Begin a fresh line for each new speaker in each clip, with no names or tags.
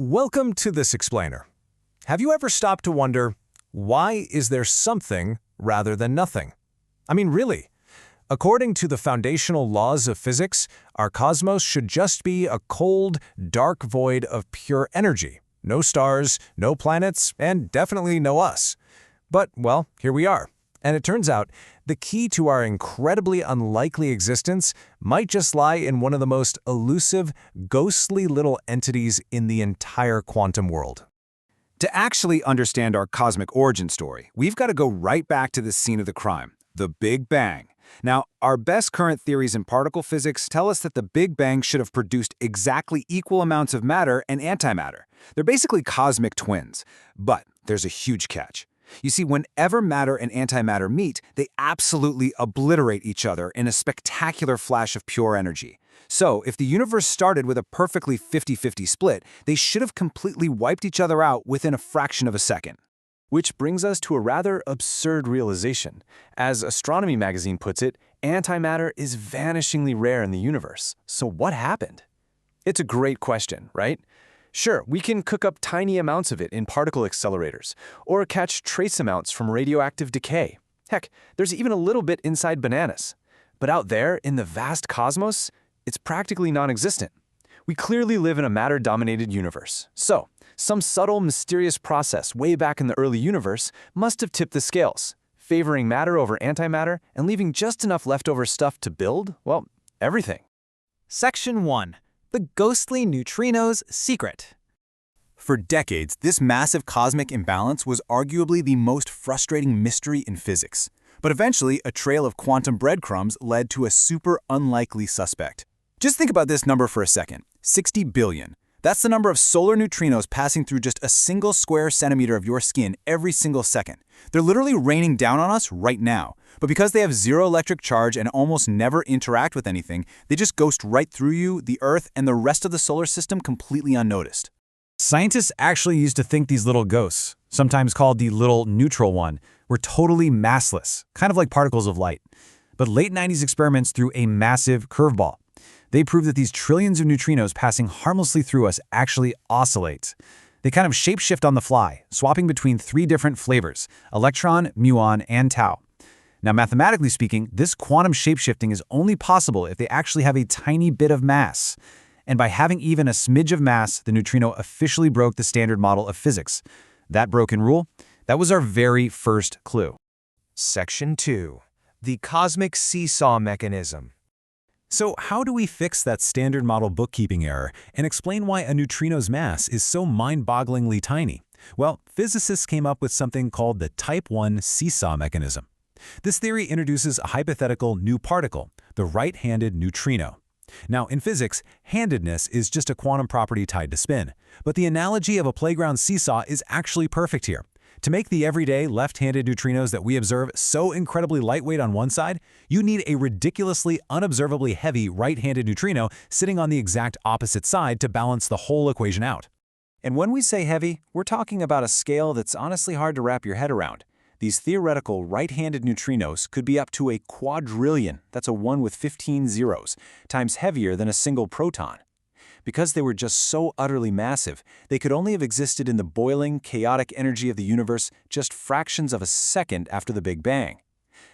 Welcome to This Explainer. Have you ever stopped to wonder, why is there something rather than nothing? I mean, really. According to the foundational laws of physics, our cosmos should just be a cold, dark void of pure energy. No stars, no planets, and definitely no us. But, well, here we are. And it turns out, the key to our incredibly unlikely existence might just lie in one of the most elusive, ghostly little entities in the entire quantum world.
To actually understand our cosmic origin story, we've got to go right back to the scene of the crime, the Big Bang. Now, our best current theories in particle physics tell us that the Big Bang should have produced exactly equal amounts of matter and antimatter. They're basically cosmic twins. But there's a huge catch. You see, whenever matter and antimatter meet, they absolutely obliterate each other in a spectacular flash of pure energy. So, if the universe started with a perfectly 50-50 split, they should have completely wiped each other out within a fraction of a second.
Which brings us to a rather absurd realization. As Astronomy magazine puts it, antimatter is vanishingly rare in the universe. So what happened? It's a great question, right? Sure, we can cook up tiny amounts of it in particle accelerators, or catch trace amounts from radioactive decay. Heck, there's even a little bit inside bananas. But out there, in the vast cosmos, it's practically non-existent. We clearly live in a matter-dominated universe. So, some subtle, mysterious process way back in the early universe must have tipped the scales, favoring matter over antimatter and leaving just enough leftover stuff to build, well, everything.
Section 1. The ghostly neutrinos secret.
For decades, this massive cosmic imbalance was arguably the most frustrating mystery in physics. But eventually, a trail of quantum breadcrumbs led to a super unlikely suspect. Just think about this number for a second. 60 billion. That's the number of solar neutrinos passing through just a single square centimeter of your skin every single second. They're literally raining down on us right now. But because they have zero electric charge and almost never interact with anything, they just ghost right through you, the Earth, and the rest of the solar system completely unnoticed.
Scientists actually used to think these little ghosts, sometimes called the little neutral one, were totally massless, kind of like particles of light. But late 90s experiments threw a massive curveball. They proved that these trillions of neutrinos passing harmlessly through us actually oscillate. They kind of shapeshift on the fly, swapping between three different flavors: electron, muon, and tau. Now, mathematically speaking, this quantum shapeshifting is only possible if they actually have a tiny bit of mass. And by having even a smidge of mass, the neutrino officially broke the standard model of physics. That broken rule? That was our very first clue.
Section 2. The cosmic seesaw mechanism.
So how do we fix that standard model bookkeeping error and explain why a neutrino's mass is so mind-bogglingly tiny? Well, physicists came up with something called the Type 1 seesaw mechanism. This theory introduces a hypothetical new particle, the right-handed neutrino. Now, in physics, handedness is just a quantum property tied to spin, but the analogy of a playground seesaw is actually perfect here. To make the everyday left-handed neutrinos that we observe so incredibly lightweight on one side, you need a ridiculously unobservably heavy right-handed neutrino sitting on the exact opposite side to balance the whole equation out.
And when we say heavy, we're talking about a scale that's honestly hard to wrap your head around. These theoretical right-handed neutrinos could be up to a quadrillion, that's a 1 with 15 zeros, times heavier than a single proton. Because they were just so utterly massive, they could only have existed in the boiling, chaotic energy of the universe just fractions of a second after the Big Bang.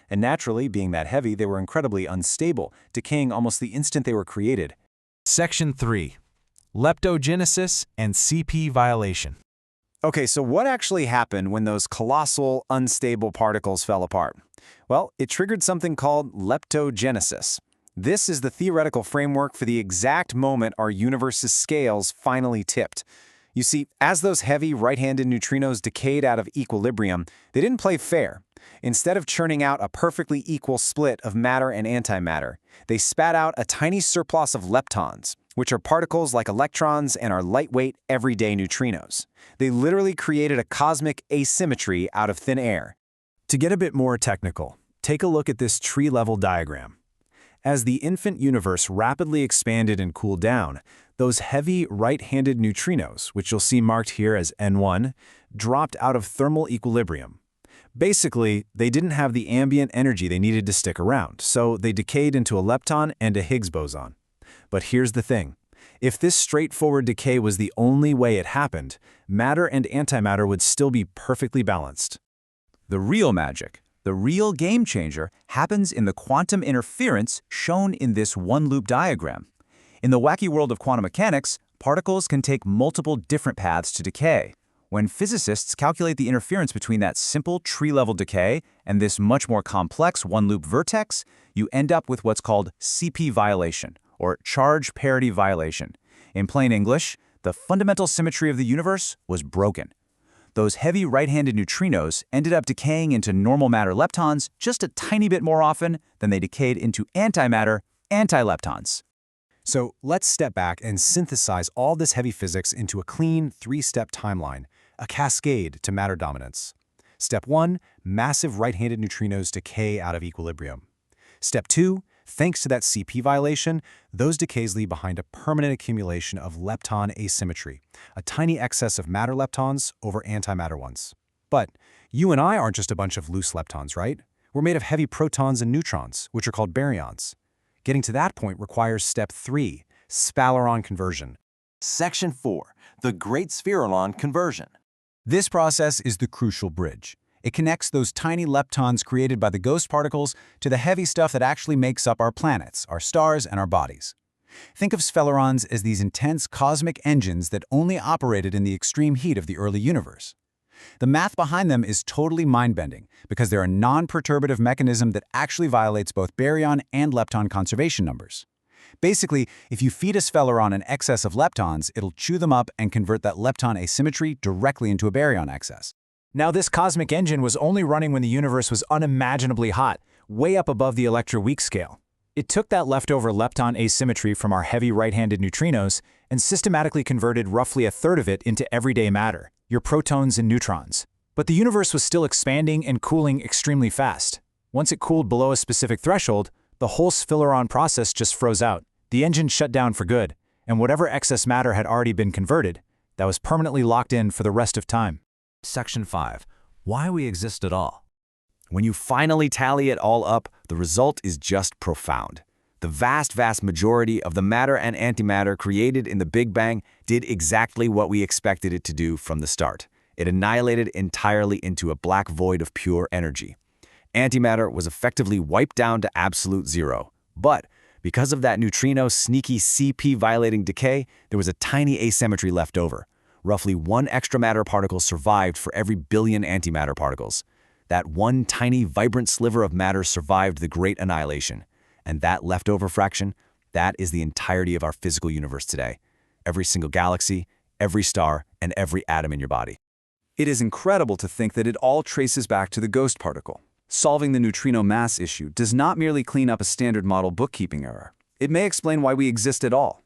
And naturally, being that heavy, they were incredibly unstable, decaying almost the instant they were created.
Section 3. Leptogenesis and CP violation.
Okay, so what actually happened when those colossal, unstable particles fell apart? Well, it triggered something called leptogenesis. This is the theoretical framework for the exact moment our universe's scales finally tipped. You see, as those heavy right-handed neutrinos decayed out of equilibrium, they didn't play fair. Instead of churning out a perfectly equal split of matter and antimatter, they spat out a tiny surplus of leptons, which are particles like electrons and are lightweight, everyday neutrinos. They literally created a cosmic asymmetry out of thin air.
To get a bit more technical, take a look at this tree-level diagram. As the infant universe rapidly expanded and cooled down, those heavy right-handed neutrinos, which you'll see marked here as N1, dropped out of thermal equilibrium. Basically, they didn't have the ambient energy they needed to stick around, so they decayed into a lepton and a Higgs boson. But here's the thing.
If this straightforward decay was the only way it happened, matter and antimatter would still be perfectly balanced.
The real magic, the real game changer, happens in the quantum interference shown in this one-loop diagram. In the wacky world of quantum mechanics, particles can take multiple different paths to decay. When physicists calculate the interference between that simple tree-level decay and this much more complex one-loop vertex, you end up with what's called CP violation, or charge parity violation. In plain English, the fundamental symmetry of the universe was broken. Those heavy right-handed neutrinos ended up decaying into normal matter leptons just a tiny bit more often than they decayed into antimatter antileptons.
So let's step back and synthesize all this heavy physics into a clean three-step timeline, a cascade to matter dominance. Step 1, massive right-handed neutrinos decay out of equilibrium. Step 2, thanks to that CP violation, those decays leave behind a permanent accumulation of lepton asymmetry, a tiny excess of matter leptons over antimatter ones. But you and I aren't just a bunch of loose leptons, right? We're made of heavy protons and neutrons, which are called baryons. Getting to that point requires step 3, spalaron conversion.
Section 4, the Great Spherulon Conversion.
This process is the crucial bridge. It connects those tiny leptons created by the ghost particles to the heavy stuff that actually makes up our planets, our stars, and our bodies. Think of sphelerons as these intense cosmic engines that only operated in the extreme heat of the early universe. The math behind them is totally mind-bending because they're a non-perturbative mechanism that actually violates both baryon and lepton conservation numbers. Basically, if you feed a spheleron an excess of leptons, it'll chew them up and convert that lepton asymmetry directly into a baryon excess.
Now, this cosmic engine was only running when the universe was unimaginably hot, way up above the electroweak scale. It took that leftover lepton asymmetry from our heavy right-handed neutrinos and systematically converted roughly a third of it into everyday matter, your protons and neutrons. But the universe was still expanding and cooling extremely fast. Once it cooled below a specific threshold, the whole spheleron process just froze out. The engine shut down for good, and whatever excess matter had already been converted, that was permanently locked in for the rest of time.
Section 5, why we exist at all. When you finally tally it all up, the result is just profound. The vast majority of the matter and antimatter created in the Big Bang did exactly what we expected it to do from the start. It annihilated entirely into a black void of pure energy. Antimatter was effectively wiped down to absolute zero. But because of that neutrino sneaky CP-violating decay, there was a tiny asymmetry left over. Roughly 1 extra matter particle survived for every billion antimatter particles. That one tiny, vibrant sliver of matter survived the Great Annihilation. And that leftover fraction, that is the entirety of our physical universe today. Every single galaxy, every star, and every atom in your body.
It is incredible to think that it all traces back to the ghost particle. Solving the neutrino mass issue does not merely clean up a standard model bookkeeping error. It may explain why we exist at all.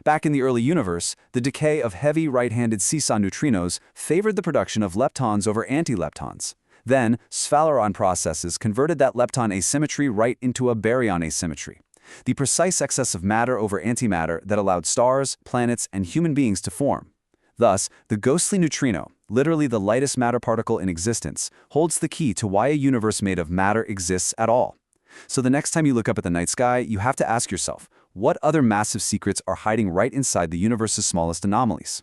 Back in the early universe, the decay of heavy right-handed seesaw neutrinos favored the production of leptons over antileptons. Then, sphaleron processes converted that lepton asymmetry right into a baryon asymmetry, the precise excess of matter over antimatter that allowed stars, planets, and human beings to form. Thus, the ghostly neutrino, literally the lightest matter particle in existence, holds the key to why a universe made of matter exists at all. So the next time you look up at the night sky, you have to ask yourself, what other massive secrets are hiding right inside the universe's smallest anomalies?